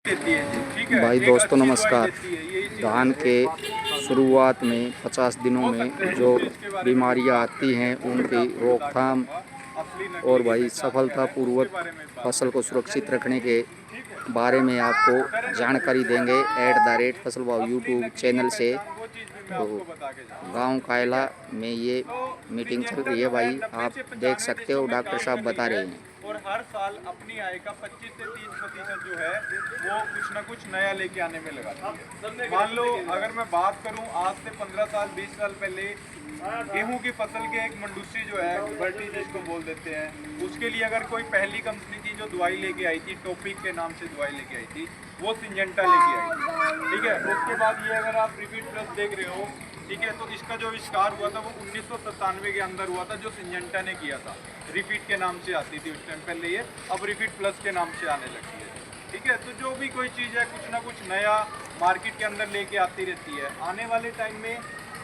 ठीक है। भाई दोस्तों नमस्कार। धान के शुरुआत में 50 दिनों में जो बीमारियां आती हैं उनकी रोकथाम और भाई सफलतापूर्वक फसल को सुरक्षित रखने के बारे में आपको जानकारी देंगे @फसल भाव यूट्यूब चैनल से। तो गांव कायला में ये मीटिंग चल रही है भाई, आप देख सकते हो डॉक्टर साहब बता रहे हैं। और हर साल अपनी आय का 25 से 30% जो है वो कुछ ना कुछ नया लेके आने में लगा। मान लो अगर मैं बात करूं आज से 15 साल 20 साल पहले गेहूं की फसल के एक मंडूसी जो है बर्टी जिसको बोल देते हैं, उसके लिए अगर कोई पहली कंपनी थी जो दवाई लेके आई थी, टॉपिक के नाम से दवाई लेके आई थी, वो सिंजेंटा लेके आई थी। ठीक है। उसके बाद ये अगर आप रिपीट प्लस देख रहे हो, ठीक है, तो इसका जो आविष्कार हुआ था वो 1997 के अंदर हुआ था, जो सिंजेंटा ने किया था। रिपीट के नाम से आती थी उस टाइम पहले, ये अब रिपीट प्लस के नाम से आने लगी है। ठीक है। तो जो भी कोई चीज़ है कुछ ना कुछ नया मार्केट के अंदर लेके आती रहती है। आने वाले टाइम में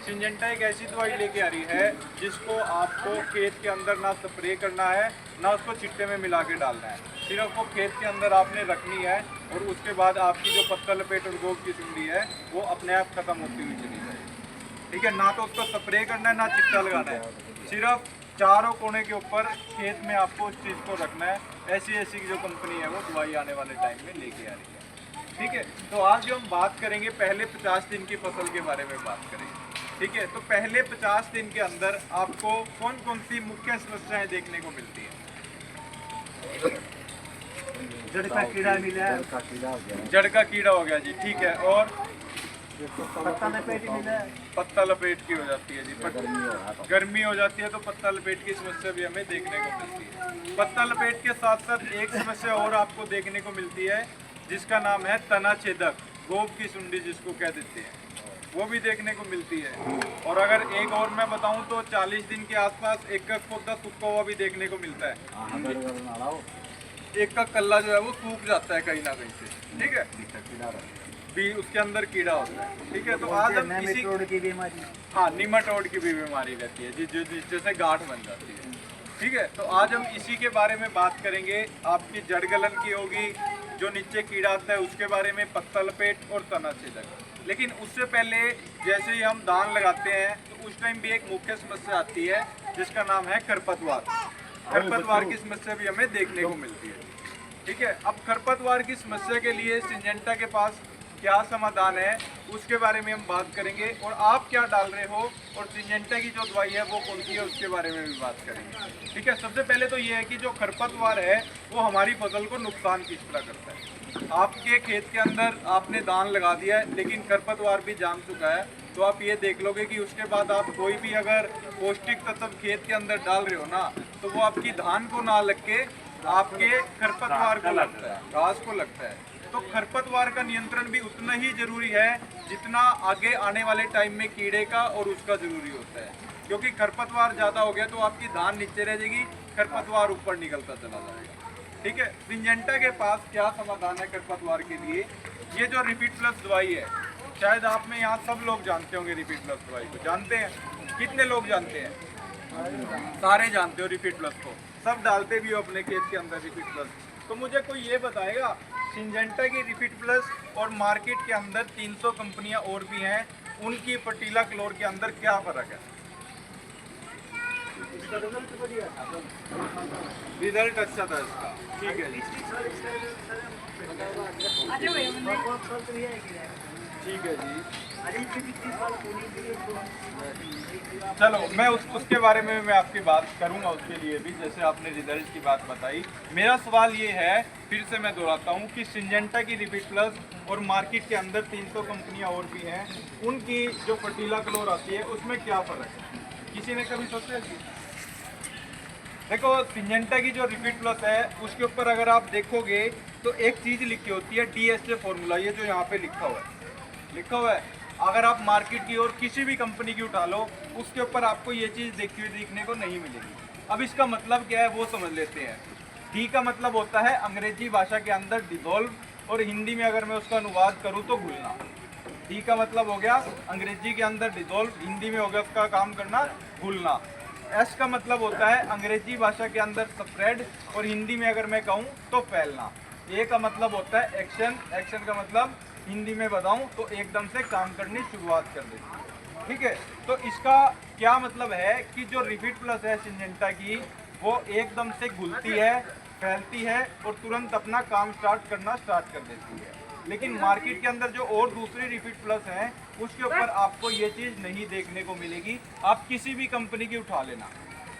सिंजेंटा एक ऐसी दवाई लेके आ रही है जिसको आपको खेत के अंदर ना स्प्रे करना है ना उसको चिट्टे में मिला के डालना है, सिर्फ वो खेत के अंदर आपने रखनी है और उसके बाद आपकी जो पत्ता लपेट और गोब की सुंडी है वो अपने आप खत्म होती हुई चली जाएगी। ठीक है। ना तो उसको स्प्रे करना है ना चिट्टा लगाना है, सिर्फ चारों कोने के ऊपर खेत में आपको उस चीज़ को रखना है। ऐसी ऐसी जो कंपनी है वो दवाई आने वाले टाइम में लेके आ रही है। ठीक है। तो आज जो हम बात करेंगे पहले 50 दिन की फसल के बारे में बात करेंगे। ठीक है। तो पहले 50 दिन के अंदर आपको कौन कौन सी मुख्य समस्याएं देखने को मिलती है? जड़ का कीड़ा मिला है, जड़ का कीड़ा हो गया जी। ठीक है। और पत्ता लपेट मिला है, पत्ता लपेट की हो जाती है जी। गर्मी हो जाती है तो पत्ता लपेट की समस्या भी हमें देखने को मिलती है। पत्ता लपेट के साथ साथ एक समस्या और आपको देखने को मिलती है जिसका नाम है तना छेदक, गोब की सुंडी जिसको कह देते हैं, वो भी देखने को मिलती है। और अगर एक और मैं बताऊं तो 40 दिन के आसपास एक का पौधा सूखा हुआ भी देखने को मिलता है। एक का कल्ला जो है वो सूख जाता है कहीं ना कहीं से। ठीक है। भी उसके अंदर कीड़ा होता है। ठीक है। तो आज हम नेमाटोड की बीमारी, हाँ, निमाटोड की भी बीमारी रहती है जिससे गांठ बन जाती है। ठीक है। तो आज हम इसी के बारे में बात करेंगे। आपकी जड़ गलन की होगी, जो नीचे कीड़ा आता है उसके बारे में, पत्ता लपेट और तना छेदक। लेकिन उससे पहले जैसे ही हम धान लगाते हैं तो उस टाइम भी एक मुख्य समस्या आती है जिसका नाम है खरपतवार। खरपतवार की समस्या भी हमें देखने को मिलती है। ठीक है। अब खरपतवार की समस्या के लिए सिंजेंटा के पास क्या समाधान है उसके बारे में हम बात करेंगे, और आप क्या डाल रहे हो और सिंजेंटा की जो दवाई है वो कौन सी है उसके बारे में भी बात करेंगे। ठीक है। सबसे पहले तो ये है कि जो खरपतवार है वो हमारी फसल को नुकसान किस तरह करता है। आपके खेत के अंदर आपने धान लगा दिया है लेकिन खरपतवार भी जाम चुका है, तो आप ये देख लोगे कि उसके बाद आप कोई भी अगर पौष्टिक तत्व खेत के अंदर डाल रहे हो ना, तो वो आपकी धान को ना लग के आपके खरपतवार को लगता है, घास को लगता है। तो खरपतवार का नियंत्रण भी उतना ही जरूरी है जितना आगे आने वाले टाइम में कीड़े का और उसका जरूरी होता है, क्योंकि खरपतवार ज़्यादा हो गया तो आपकी धान नीचे रह जाएगी, खरपतवार ऊपर निकलता चला जाएगा। ठीक है। सिंजेंटा के पास क्या समाधान है खरपतवार के लिए? ये जो रिपीट प्लस दवाई है, शायद आप में यहाँ सब लोग जानते होंगे रिपीट प्लस दवाई को। जानते हैं? कितने लोग जानते हैं? सारे जानते हो रिपीट प्लस को, सब डालते भी हो अपने खेत के अंदर रिपीट प्लस। तो मुझे कोई ये बताएगा सिंजेंटा की रिपीट प्लस और मार्केट के अंदर 300 कंपनियां और भी हैं, उनकी फर्टीला क्लोर के अंदर क्या फ़र्क है? रिजल्ट अच्छा था इसका। ठीक है जी। ठीक है जी। चलो मैं उसके बारे में मैं आपकी बात करूंगा उसके लिए भी, जैसे आपने रिजल्ट की बात बताई। मेरा सवाल ये है, फिर से मैं दोहराता हूँ कि सिंजेंटा की रिपीट प्लस और मार्केट के अंदर 300 कंपनियाँ और भी हैं, उनकी जो फर्टीला क्लोर आती है उसमें क्या फ़र्क है? किसी ने कभी सोचा? देखो सिंजेंटा की जो रिपीट प्लस है उसके ऊपर अगर आप देखोगे तो एक चीज़ लिखी होती है DSA फॉर्मूला, ये जो यहाँ पे लिखा हुआ है। अगर आप मार्केट की और किसी भी कंपनी की उठा लो उसके ऊपर आपको ये चीज़ देखने को नहीं मिलेगी। अब इसका मतलब क्या है वो समझ लेते हैं। डी का मतलब होता है अंग्रेजी भाषा के अंदर डिजोल्व, और हिंदी में अगर मैं उसका अनुवाद करूँ तो घुलना। डी का मतलब हो गया अंग्रेजी के अंदर डिजोल्व, हिंदी में हो गया उसका काम करना, घुलना। एस का मतलब होता है अंग्रेजी भाषा के अंदर स्प्रेड, और हिंदी में अगर मैं कहूँ तो फैलना। ए का मतलब होता है एक्शन, एक्शन का मतलब हिंदी में बताऊं तो एकदम से काम करनी शुरुआत कर देती है। ठीक है, तो इसका क्या मतलब है कि जो रिपीट प्लस है सिंजेंटा की, वो एकदम से घुलती है, फैलती है और तुरंत अपना काम करना स्टार्ट कर देती है। लेकिन मार्केट के अंदर जो और दूसरी रिपीट प्लस हैं उसके ऊपर आपको ये चीज़ नहीं देखने को मिलेगी। आप किसी भी कंपनी की उठा लेना।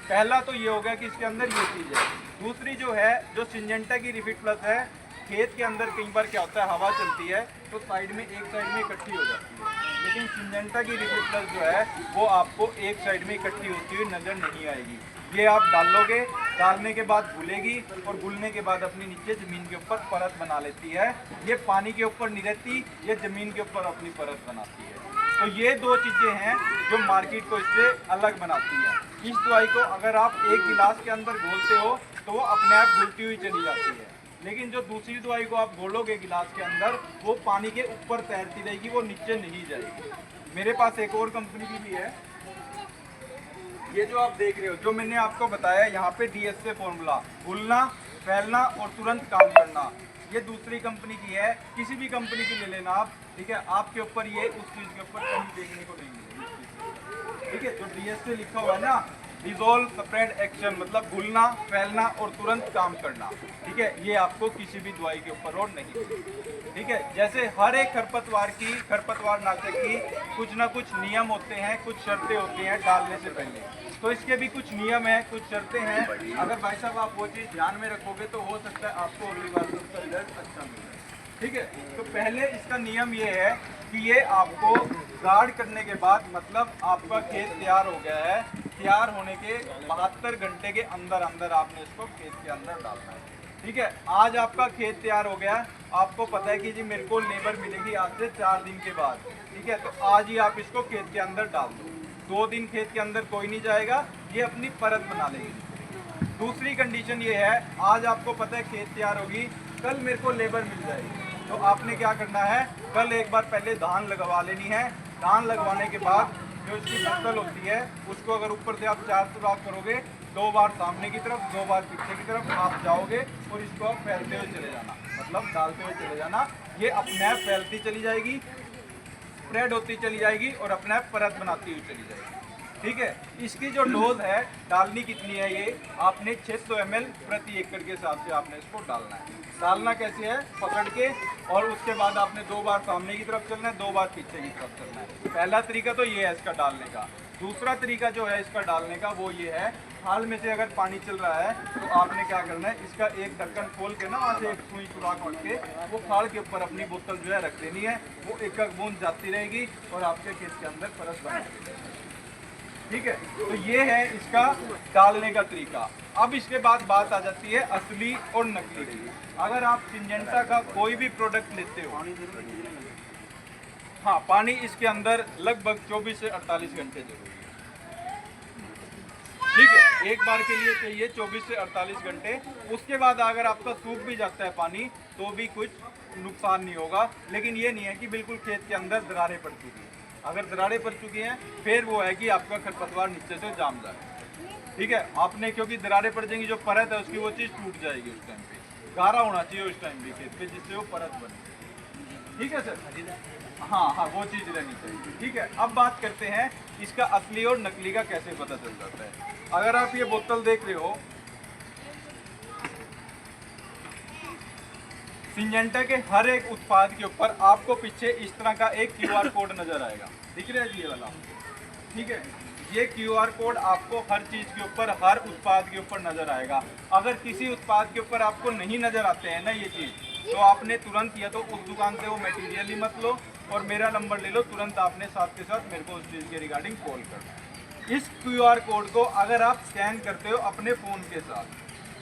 पहला तो ये हो गया कि इसके अंदर ये चीज़ है। दूसरी जो है, जो सिंजेंटा की रिपीट प्लस है, खेत के अंदर कई बार क्या होता है, हवा चलती है तो साइड में एक साइड में इकट्ठी हो जाती है, लेकिन सिंजेंटा की रिपीट प्लस जो है वो आपको एक साइड में इकट्ठी होती हुई नज़र नहीं आएगी। ये आप डालोगे, डालने के बाद घुलेगी और घुलने के बाद अपनी नीचे ज़मीन के ऊपर परत बना लेती है। ये पानी के ऊपर नहीं रहती, ये ज़मीन के ऊपर अपनी परत बनाती है। तो ये दो चीज़ें हैं जो मार्केट को इससे अलग बनाती हैं। इस दवाई को अगर आप एक गिलास के अंदर घोलते हो तो वो अपने आप घुलती हुई चली जाती है, लेकिन जो दूसरी दवाई को आप घोलोगे गिलास के अंदर, वो पानी के ऊपर तैरती रहेगी, वो नीचे नहीं जाएगी। मेरे पास एक और कंपनी की भी है, ये जो आप देख रहे हो, जो मैंने आपको बताया यहाँ पे DSA फॉर्मूला, घुलना, फैलना और तुरंत काम करना, ये दूसरी कंपनी की है। किसी भी कंपनी की ले लेना आप, ठीक है, आपके ऊपर ये उस चीज़ के ऊपर कहीं देखने को नहीं मिलेगी। ठीक है, जो DSA लिखा हुआ है ना, डिजोल्व, स्प्रेड, एक्शन, मतलब घुलना, फैलना और तुरंत काम करना, ठीक है, ये आपको किसी भी दवाई के ऊपर और नहीं मिलेगी। ठीक है, जैसे हर एक खरपतवार नाशक की कुछ ना कुछ नियम होते हैं, कुछ शर्तें होती हैं डालने से पहले, तो इसके भी कुछ नियम हैं, कुछ शर्तें हैं। अगर भाई साहब आप वो चीज़ ध्यान में रखोगे तो हो सकता है आपको अगली बार से उसका रिजल्ट अच्छा मिले। ठीक है, तो पहले इसका नियम ये है कि ये आपको गार्ड करने के बाद, मतलब आपका खेत तैयार हो गया है, तैयार होने के 72 घंटे के अंदर अंदर आपने इसको खेत के अंदर डालना है। ठीक है, आज आपका खेत तैयार हो गया, आपको पता है कि जी मेरे को लेबर मिलेगी आज से 4 दिन के बाद। ठीक है, तो आज ही आप इसको खेत के अंदर डाल दो। 2 दिन खेत के अंदर कोई नहीं जाएगा, ये अपनी परत बना लेगी। दूसरी कंडीशन ये है, आज आपको पता है खेत तैयार होगी, कल मेरे को लेबर मिल जाएगी, तो आपने क्या करना है, कल एक बार पहले धान लगवा लेनी है। धान लगवाने के बाद जो इसकी फसल होती है उसको अगर ऊपर से आप 4 सुराख करोगे, 2 बार सामने की तरफ, 2 बार पीछे की तरफ आप जाओगे और इसको आप फैलते हुए चले जाना, मतलब डालते हुए चले जाना। ये अपने आप फैलती चली जाएगी, स्प्रेड होती चली जाएगी और अपने आप परत बनाती हुई चली जाएगी। ठीक है, इसकी जो डोज है, डालनी कितनी है, ये आपने 600 ml प्रति एकड़ के हिसाब से आपने इसको डालना है। डालना कैसे है, पकड़ के, और उसके बाद आपने 2 बार सामने की तरफ चलना है, 2 बार पीछे की तरफ चलना है। पहला तरीका तो ये है इसका डालने का। दूसरा तरीका जो है इसका डालने का वो ये है, हाल में से अगर पानी चल रहा है तो आपने क्या करना है, इसका एक ढक्कन खोल के ना, वहाँ से एक सुई सुराख रख के वो खाल के ऊपर अपनी बोतल जो है रख देनी है, वो एक एक बूंद जाती रहेगी और आपके खेत के अंदर परत बना देगी। ठीक है, तो ये है इसका डालने का तरीका। अब इसके बाद बात आ जाती है असली और नकली की। अगर आप सिंजेंटा का कोई भी प्रोडक्ट लेते हो, हाँ, पानी इसके अंदर लगभग 24 से 48 घंटे जरूरी है। ठीक है, एक बार के लिए चाहिए 24 से 48 घंटे। उसके बाद अगर आपका सूख भी जाता है पानी तो भी कुछ नुकसान नहीं होगा, लेकिन ये नहीं है कि बिल्कुल खेत के अंदर दरारें पड़ चुकी हैं। अगर दरारें पड़ चुकी हैं फिर वो है कि आपका खरपतवार नीचे से जाम जाए। ठीक है, आपने, क्योंकि दरारें पड़ जाएंगी, जो परत है उसकी वो चीज़ टूट जाएगी उस टाइम पे, गारा होना चाहिए उस टाइम भी खेत पे, जिससे वो परत बने। ठीक है सर, हाँ हाँ, वो चीज़ रहनी चाहिए। ठीक है, अब बात करते हैं इसका असली और नकली का कैसे पता चल जाता है। अगर आप ये बोतल देख रहे हो, सिंजेंटा के हर एक उत्पाद के ऊपर आपको पीछे इस तरह का एक QR कोड नजर आएगा, दिख रहा है जी ये वाला। ठीक है, ये QR कोड आपको हर चीज़ के ऊपर, हर उत्पाद के ऊपर नजर आएगा। अगर किसी उत्पाद के ऊपर आपको नहीं नजर आते हैं ना ये चीज़, तो आपने तुरंत या तो उस दुकान से वो मटेरियल ही मत लो और मेरा नंबर ले लो, तुरंत आपने साथ के साथ मेरे को उस चीज़ के रिगार्डिंग कॉल करना है। इस QR कोड को अगर आप स्कैन करते हो अपने फ़ोन के साथ,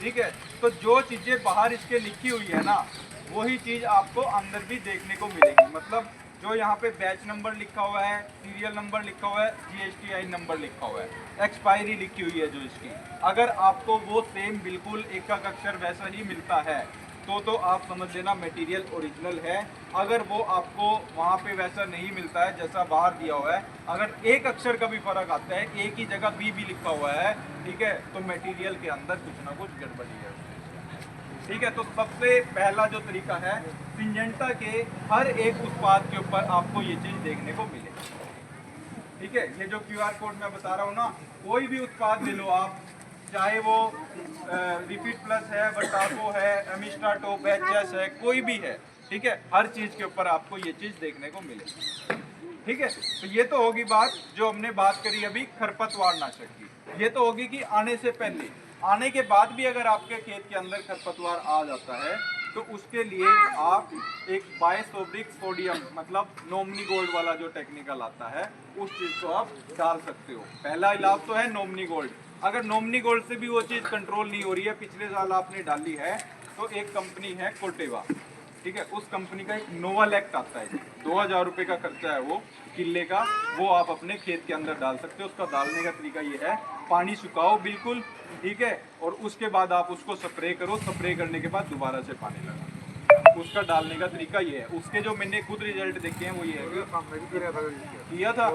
ठीक है, तो जो चीज़ें बाहर इसके लिखी हुई है ना, वही चीज़ आपको अंदर भी देखने को मिलेगी। मतलब जो यहाँ पे बैच नंबर लिखा हुआ है, सीरियल नंबर लिखा हुआ है, GSTI नंबर लिखा हुआ है, एक्सपायरी लिखी हुई है जो इसकी, अगर आपको वो सेम बिल्कुल एक एक अक्षर वैसा ही मिलता है तो आप समझ लेना मटेरियल ओरिजिनल है। अगर वो आपको वहाँ पे वैसा नहीं मिलता है जैसा बाहर दिया हुआ है, अगर एक अक्षर का भी फ़र्क आता है, एक ही जगह B भी लिखा हुआ है, ठीक है, तो मटेरियल के अंदर कुछ ना कुछ गड़बड़ी है। ठीक है, तो सबसे पहला जो तरीका है, सिंजेंटा के हर एक उत्पाद के ऊपर आपको ये चीज देखने को मिलेगी। ठीक है, ये जो QR कोड मैं बता रहा हूँ ना, कोई भी उत्पाद ले लो आप, चाहे वो रिपीट प्लस है, बटाको है, एमिस्टा टॉप HS है, कोई भी है, ठीक है, हर चीज के ऊपर आपको ये चीज देखने को मिलेगी। ठीक है, तो ये तो होगी बात जो हमने बात करी अभी खरपतवार नाशक की। ये तो होगी कि आने से पहले, आने के बाद भी अगर आपके खेत के अंदर खरपतवार आ जाता है तो उसके लिए आप एक बायसोब्रिक सोडियम मतलब नोमनी गोल्ड वाला जो टेक्निकल आता है उस चीज़ को आप डाल सकते हो। पहला इलाज तो है नोमनी गोल्ड। अगर नोमनी गोल्ड से भी वो चीज़ कंट्रोल नहीं हो रही है, पिछले साल आपने डाली है, तो एक कंपनी है कोटेवा, ठीक है, उस कंपनी का एक नोवालैक्ट आता है, 2000 रुपये का खर्चा है वो किले का, वो आप अपने खेत के अंदर डाल सकते हो। उसका डालने का तरीका ये है, पानी सुखाओ बिल्कुल, ठीक है, और उसके बाद आप उसको स्प्रे करो, स्प्रे करने के बाद दोबारा से पानी लगाओ। उसका डालने का तरीका ये है। उसके जो मैंने खुद रिजल्ट देखे हैं वो ये है किया था,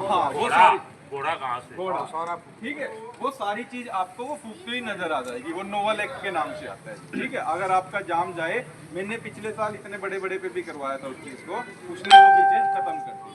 हाँ वो सारी घोड़ा कहाँ से? घोड़ा सारा, ठीक है, वो सारी चीज आपको वो फूकते ही नजर आ जाएगी। वो नोवालैक्ट के नाम से आता है, ठीक है। अगर आपका जाम जाए, मैंने पिछले साल इतने बड़े बड़े पे भी करवाया था उस चीज को, उसने वो भी चीज खत्म कर दी।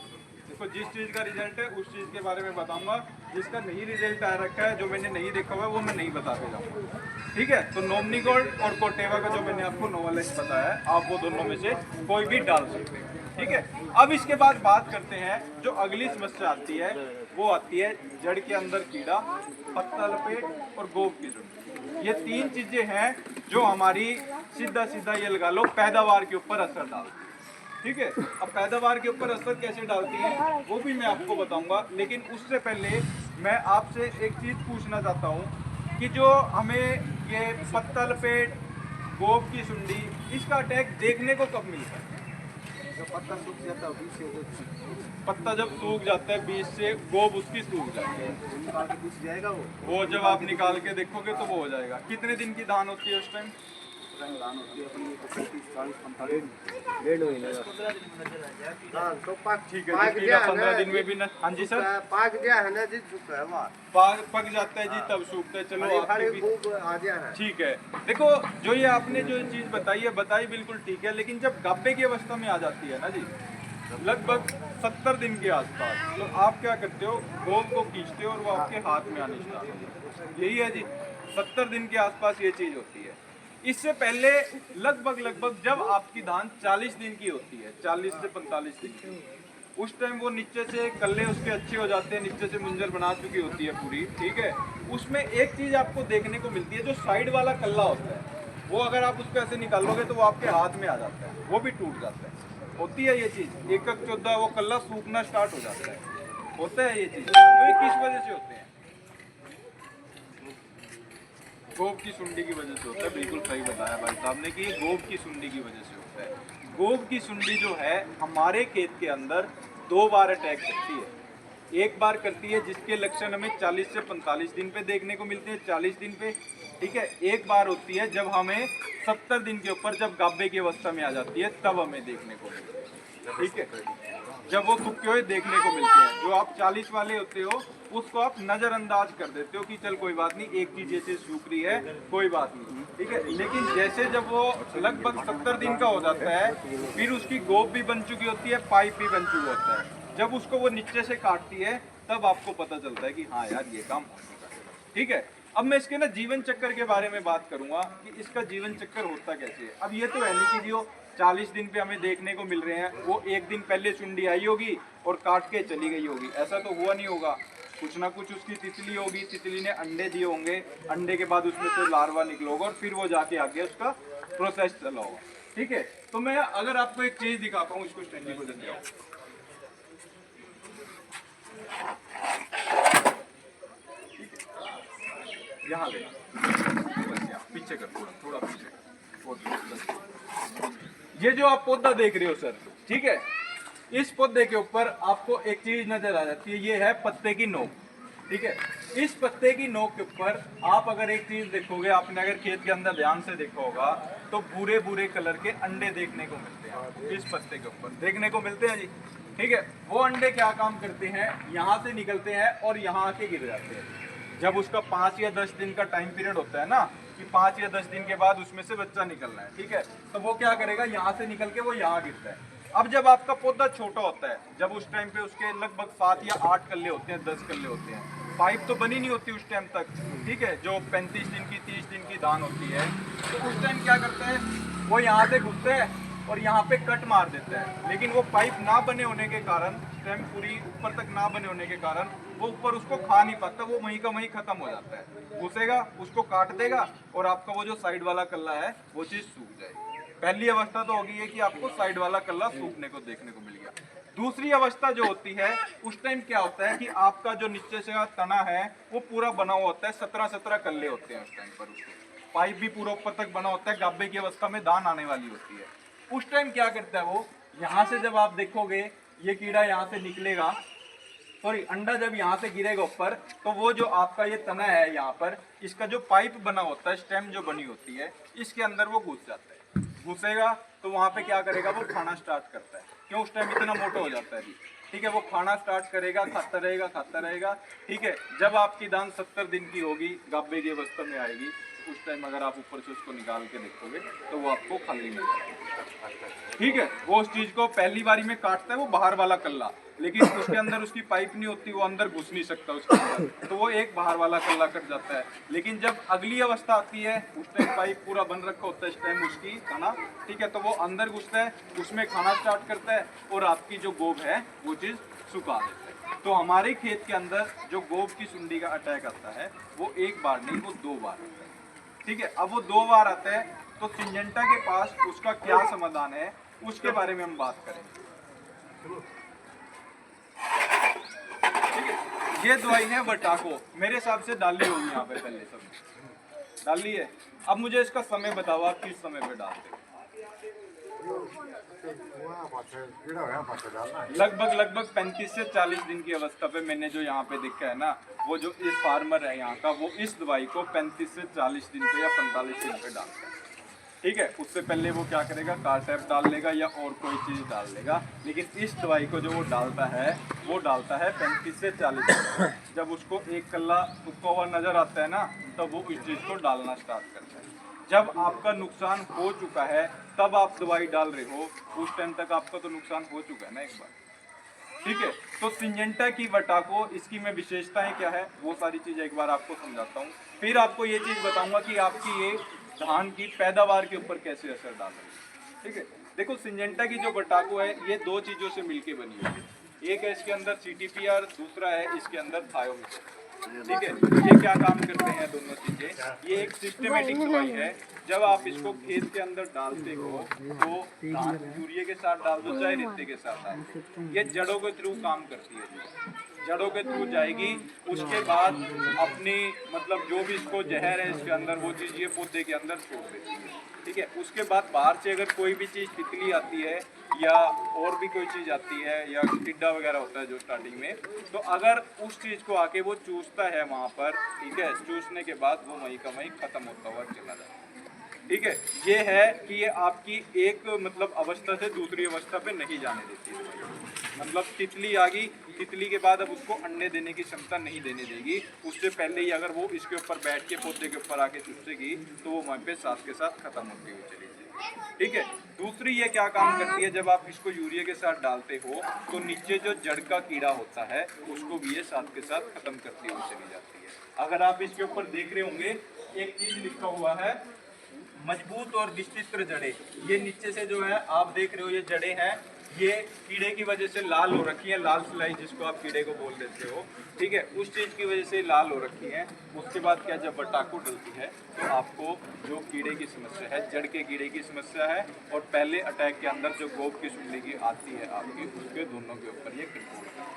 देखो जिस चीज का रिजल्ट है उस चीज के बारे में बताऊंगा, जिसका नहीं रिजल्ट आ रखा है, जो मैंने नहीं देखा हुआ है, वो मैं नहीं बताते जाऊंगा, ठीक है। तो नोमनी गोल्ड और कोटेवा का जो मैंने आपको नोवालैक्ट बताया है, आप वो दोनों में से कोई भी डाल सकते हैं, ठीक है। अब इसके बाद बात करते हैं जो अगली समस्या आती है, वो आती है जड़ के अंदर कीड़ा, पत्ता लपेट और गोब की झुंड। ये तीन चीजें हैं जो हमारी सीधा सीधा ये लगा लो पैदावार के ऊपर असर डालती है, ठीक है। अब पैदावार के ऊपर असर कैसे डालती है वो भी मैं आपको बताऊंगा, लेकिन उससे पहले मैं आपसे एक चीज पूछना चाहता हूँ कि जो हमें ये पत्ता लपेट, गोब की सुंडी, इसका अटैक देखने को कब मिलता है? पत्ता सूख जाता है, बीज से पत्ता जब सूख जाता है बीज से, गोब उसकी सूख जाती है, निकाल के बीज जाएगा वो जब आप निकाल के देखोगे तो वो हो जाएगा। कितने दिन की धान होती है उस टाइम? धान होती है अपनी 35, 40, 45 डेढ़ महीने हाँ, तो ठीक है जी, 15 दिन में भी ना, हाँ जी सर, पाक गया है ना जी, सूखा है वहाँ पक जाता है जी, तब सूखता है। चलो आपके भी आ गया है। ठीक है। देखो जो ये आपने जो चीज़ बताई है, बताई बिल्कुल ठीक है, लेकिन जब गाभे की अवस्था में आ जाती है ना जी, लगभग 70 दिन के आसपास, तो आप क्या करते हो, गोब को खींचते हो और वो आपके हाथ में आने स्टार्ट हो जाता है। यही है जी, 70 दिन के आसपास ये चीज़ होती है। इससे पहले लगभग जब आपकी धान 40 दिन की होती है, 40 से 45 दिन की, उस टाइम वो नीचे से कल्ले उसके अच्छे हो जाते हैं, नीचे से मुंजर बना चुकी होती है पूरी, ठीक है। उसमें एक चीज़ आपको देखने को मिलती है, जो साइड वाला कल्ला होता है, वो अगर आप उसको ऐसे निकालोगे तो वो आपके हाथ में आ जाता है, वो भी टूट जाता है। होती है ये चीज़, 1/14 वो कल्ला सूखना स्टार्ट हो जाता है, होता है ये चीज़। तो ये किस वजह से होते हैं? गोब की सुंडी की वजह से होता है। बिल्कुल सही बताया भाई साहब ने कि गोब की सुंडी की वजह से होता है। गोब की सुंडी जो है हमारे खेत के अंदर 2 बार अटैक करती है। एक बार करती है जिसके लक्षण हमें 40 से 45 दिन पे देखने को मिलते हैं, 40 दिन पे, ठीक है। एक बार होती है जब हमें 70 दिन के ऊपर, जब गाभे की अवस्था में आ जाती है, तब हमें देखने को मिलती है, ठीक है। जब वो सूखे हुए देखने को मिलते हैं, जो आप 40 वाले होते हो उसको आप नज़रअंदाज कर देते हो कि चल कोई बात नहीं, एक चीज़ जैसे सूख रही है, कोई बात नहीं, ठीक है। लेकिन जैसे जब वो लगभग 70 दिन का हो जाता है, फिर उसकी गोब भी बन चुकी होती है, पाइप भी बन चुका होता है, जब उसको वो नीचे से काटती है, तब आपको पता चलता है कि हाँ यार ये काम हो चुका है, ठीक है। अब मैं इसके ना जीवन चक्कर के बारे में बात करूंगा कि इसका जीवन चक्कर होता कैसे है। अब ये तो है नहीं कि जो 40 दिन पे हमें देखने को मिल रहे हैं, वो एक दिन पहले सुंडी आई होगी और काट के चली गई होगी, ऐसा तो हुआ नहीं होगा। कुछ ना कुछ उसकी तितली होगी, तितली ने अंडे दिए होंगे, अंडे के बाद उसमें से लार्वा निकला होगा और फिर वो जाके आगे उसका प्रोसेस चला होगा, ठीक है। तो मैं अगर आपको एक चीज दिखाता हूँ, इसको स्टैंडी को जल्दी आओ, यहाँ ले पीछे कर, थोड़ा पीछे कर। ये जो आप पौधा देख रहे हो सर, ठीक है, इस पौधे के ऊपर आपको एक चीज नजर आ जाती है, ये है पत्ते की नोक, ठीक है। इस पत्ते की नोक के ऊपर आप अगर एक चीज देखोगे, आपने अगर खेत के अंदर ध्यान से देखा होगा, तो भूरे भूरे कलर के अंडे देखने को मिलते हैं, इस पत्ते के ऊपर देखने को मिलते हैं जी, ठीक है। वो अंडे क्या काम करते हैं, यहाँ से निकलते हैं और यहाँ आके गिर जाते हैं। जब उसका 5 या 10 दिन का टाइम पीरियड होता है ना, कि 5 या 10 दिन के बाद उसमें से बच्चा निकलना है, ठीक है। तो वो क्या करेगा, यहाँ से निकल के वो यहाँ गिरता है। अब जब आपका पौधा छोटा होता है, जब उस टाइम पे उसके लगभग 7 या 8 कल्ले होते हैं, 10 कल्ले होते हैं, पाइप तो बनी नहीं होती उस टाइम तक, ठीक है, जो 35 दिन की 30 दिन की धान होती है। तो उस टाइम क्या करते हैं, वो यहाँ से घुसते हैं और यहाँ पे कट मार देते हैं। लेकिन वो पाइप ना बने होने के कारण, स्टेम पूरी ऊपर तक ना बने होने के कारण वो ऊपर उसको खा नहीं पाता, वो वहीं का वहीं खत्म हो जाता है। घुसेगा, उसको काट देगा और आपका वो जो साइड वाला कल्ला है वो चीज़ सूख जाएगी। पहली अवस्था तो होगी ये कि आपको साइड वाला कल्ला सूखने को देखने को मिल गया। दूसरी अवस्था जो होती है, उस टाइम क्या होता है कि आपका जो नीचे से तना है वो पूरा बना हुआ होता है, 17 कल्ले होते हैं उस टाइम पर, उसको पाइप भी पूरा ऊपर तक बना होता है, गाभे की अवस्था में दान आने वाली होती है। उस टाइम क्या करता है वो, यहाँ से जब आप देखोगे ये कीड़ा यहाँ से निकलेगा, सॉरी अंडा जब यहाँ से गिरेगा ऊपर, तो वो जो आपका ये तना है यहाँ पर, इसका जो पाइप बना होता है, स्टेम जो बनी होती है, इसके अंदर वो घुस जाता है। घुसेगा तो वहाँ पे क्या करेगा, वो खाना स्टार्ट करता है। क्यों, उस टाइम इतना मोटा हो जाता है, ठीक है। वो खाना स्टार्ट करेगा, खाता रहेगा, ठीक है। जब आपकी दान 70 दिन की होगी, गाभे की अवस्था में आएगी, उस टाइम अगर आप ऊपर से उसको निकाल के देखोगे तो वो आपको खाली मिल जाएगा, ठीक है। वो उस चीज को पहली बारी में काटता है, वो बाहर वाला कल्ला, लेकिन उसके अंदर उसकी पाइप नहीं होती, वो अंदर घुस नहीं सकता उसके अंदर, तो वो एक बाहर वाला कल्ला कट जाता है। लेकिन जब अगली अवस्था आती है, उस टाइम पाइप पूरा बन रखा होता है, इस टाइम उसकी खाना, ठीक है, तो वो अंदर घुसता है, उसमें खाना स्टार्ट करता है और आपकी जो गोब है वो चीज सुखा देता है। तो हमारे खेत के अंदर जो गोब की सुंडी का अटैक आता है वो एक बार नहीं, वो 2 बार आता है, ठीक है। अब वो 2 बार आता है, तो सिंजेंटा के पास उसका क्या समाधान है, उसके बारे में हम बात करेंगे, ठीक है। ये दवाई है वटाको, मेरे हिसाब से डाली होगी यहाँ पे, पहले सब डाली है। अब मुझे इसका समय बताओ, आप किस समय पे डालते हो? लगभग 35 से 40 दिन की अवस्था पे मैंने जो यहाँ पे देखा है ना, वो जो इस फार्मर है यहाँ का, वो इस दवाई को 35 से 40 दिन पे या 45 दिन पे डालता है, ठीक है। उससे पहले वो क्या करेगा, कार्टैप डाल लेगा या और कोई चीज़ डाल लेगा, लेकिन इस दवाई को जो वो डालता है, वो डालता है 35 से 40 दिन। जब उसको एक कल्ला सूखा हुआ नजर आता है ना, तब वो इस चीज़ को डालना स्टार्ट करता है। जब आपका नुकसान हो चुका है तब आप दवाई डाल रहे हो, उस टाइम तक आपका तो नुकसान हो चुका है ना एक बार, ठीक है। तो सिंजेंटा की वटाको, इसकी मैं विशेषताएं क्या है वो सारी चीज़ें एक बार आपको समझाता हूँ, फिर आपको ये चीज़ बताऊंगा कि आपकी ये धान की पैदावार के ऊपर कैसे असर डाल रही है, ठीक है। देखो, सिंजेंटा की जो वटाको है ये 2 चीज़ों से मिलके बनी है, एक है इसके अंदर CTPR, दूसरा है इसके अंदर थायोमीटर, ठीक है। ये क्या काम करते हैं दोनों चीजें, ये एक सिस्टमेटिक दवाई है। जब आप इसको खेत के अंदर डालते हो तो धान यूरिया के साथ डाल दो चाहे रेते के साथ डाल दो, ये जड़ों के थ्रू काम करती है, जड़ों के थ्रू जाएगी। उसके बाद अपनी मतलब जो भी इसको जहर है इसके अंदर, वो चीज़ ये पौधे के अंदर छोड़ देती है, ठीक है। उसके बाद बाहर से अगर कोई भी चीज़ तितली आती है या और भी कोई चीज़ आती है या टिड्डा वगैरह होता है जो स्टार्टिंग में, तो अगर उस चीज़ को आके वो चूसता है वहाँ पर, ठीक है, चूसने के बाद वो वहीं का वहीं ख़त्म होता हुआ चला जाता है, ठीक है। ये है कि ये आपकी एक मतलब अवस्था से दूसरी अवस्था पे नहीं जाने देती है, मतलब तितली आ गई, तितली के बाद अब उसको अंडे देने की क्षमता नहीं देने देगी, उससे पहले ही अगर वो इसके ऊपर बैठ के पौधे के ऊपर आके चूसेगी तो वो वहीं पे साथ के साथ खत्म होती हुई चली जाएगी, ठीक है। दूसरी ये क्या काम करती है, जब आप इसको यूरिया के साथ डालते हो तो नीचे जो जड़ का कीड़ा होता है उसको भी ये साथ के साथ खत्म करती हुई चली जाती है। अगर आप इसके ऊपर देख रहे होंगे एक चीज लिखा हुआ है, मजबूत और विचित्र जड़ें, ये नीचे से जो है आप देख रहे हो ये जड़ें हैं, ये कीड़े की वजह से लाल हो रखी है, लाल सिलाई जिसको आप कीड़े को बोल देते हो, ठीक है, उस चीज़ की वजह से लाल हो रखी है। उसके बाद क्या, जब वटाको डलती है तो आपको जो कीड़े की समस्या है, जड़ के कीड़े की समस्या है, और पहले अटैक के अंदर जो गोब की सुंडी की आती है आपकी, उसके दोनों के ऊपर ये कंट्रोल है।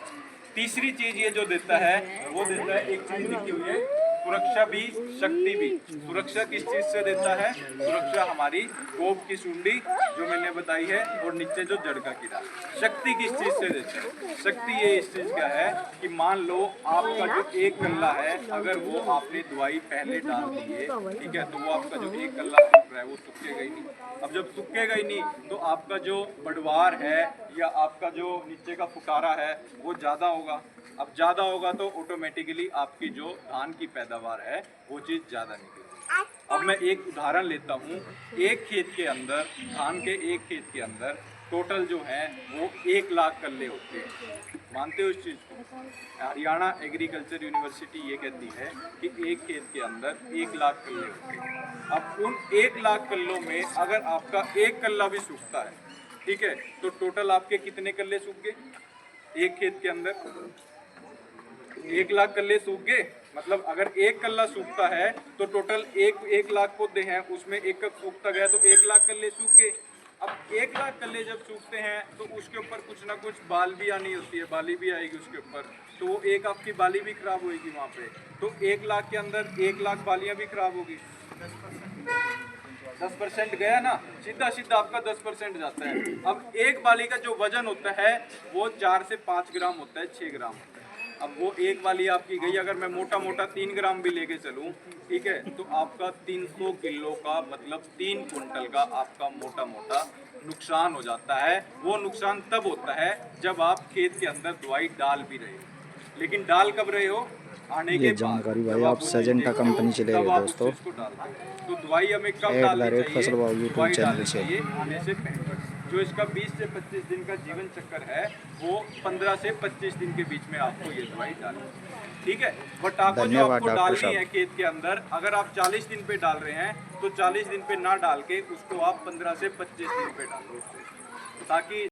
तीसरी चीज़ ये जो देता है वो देता है, एक चीज़ लिखी हुई है, सुरक्षा भी शक्ति भी। सुरक्षा किस चीज़ से देता है, सुरक्षा हमारी गोब की सुंडी जो मैंने बताई है, और नीचे जो जड़ का कीड़ा। शक्ति किस चीज़ से देता है, शक्ति ये इस चीज़ का है कि मान लो आपका जो एक कल्ला है, अगर वो आपने दवाई पहले डाल दी है, ठीक है, तो वो आपका जो एक कल्ला सूख रहा है वो सूखेगा ही नहीं। अब जब सूखेगा ही नहीं तो आपका जो बढ़वार है या आपका जो नीचे का फुटारा है वो ज़्यादा होगा। अब ज़्यादा होगा तो ऑटोमेटिकली आपकी जो धान की पैदावार है वो चीज़ ज़्यादा निकलेगी। अब अब मैं एक उदाहरण लेता हूँ। एक खेत के अंदर, धान के एक खेत के अंदर टोटल जो है वो 1 लाख कल्ले होते हैं। मानते हो इस चीज़ को? हरियाणा एग्रीकल्चर यूनिवर्सिटी ये कहती है कि एक खेत के अंदर 1 लाख कल्ले होते हैं। अब उन 1 लाख कल्लों में अगर आपका एक कल्ला भी सूखता है, ठीक है, तो टोटल आपके कितने कल्ले सूख गए? एक खेत के अंदर 1 लाख कल्ले सूख गए। मतलब अगर एक कल्ला सूखता है तो टोटल 1 लाख पौधे हैं, उसमें एक सूखता गया तो 1 लाख कल्ले सूख गए। अब 1 लाख कल्ले जब सूखते हैं तो उसके ऊपर कुछ ना कुछ बाल भी आनी होती है, बाली भी आएगी उसके ऊपर, तो वो एक आपकी बाली भी खराब होगी वहाँ पे। तो 1 लाख के अंदर 1 लाख बालियाँ भी खराब होगी। 10% गया ना, सीधा सीधा आपका 10% जाता है। अब एक बाली का जो वजन होता है वो 4 से 5 ग्राम होता है, 6 ग्राम होता है। अब वो एक वाली आपकी गई, अगर मैं मोटा मोटा 3 ग्राम भी लेके चलूँ, ठीक है, तो आपका 300 किलो का मतलब 3 कुंटल का आपका मोटा मोटा नुकसान हो जाता है। वो नुकसान तब होता है जब आप खेत के अंदर दवाई डाल भी रहे हो। लेकिन डाल कब रहे हो? आने के ये बाद जानकारी भाई जब आप उस सजेंटा चीज़ को कंपनी से ले रहे तब हो आप उस दोस्तों। चीज़ को डालते हो। तो दवाई हमें कब @ डालनी फसल चाहिए? भाव यूट्यूब दवाई चैनल डालनी से। चाहिए आने से पहले। जो इसका 20 से 25 दिन का जीवन चक्कर है वो 15 से 25 दिन के बीच में आपको ये दवाई डालनी है, ठीक है। बट आपको जो धन्यवाद आपको डॉक्टर डालनी साहब। है खेत के अंदर, अगर आप 40 दिन पे डाल रहे हैं तो 40 दिन पे ना डाल के उसको आप 15 से 25 दिन पे डालो, ताकि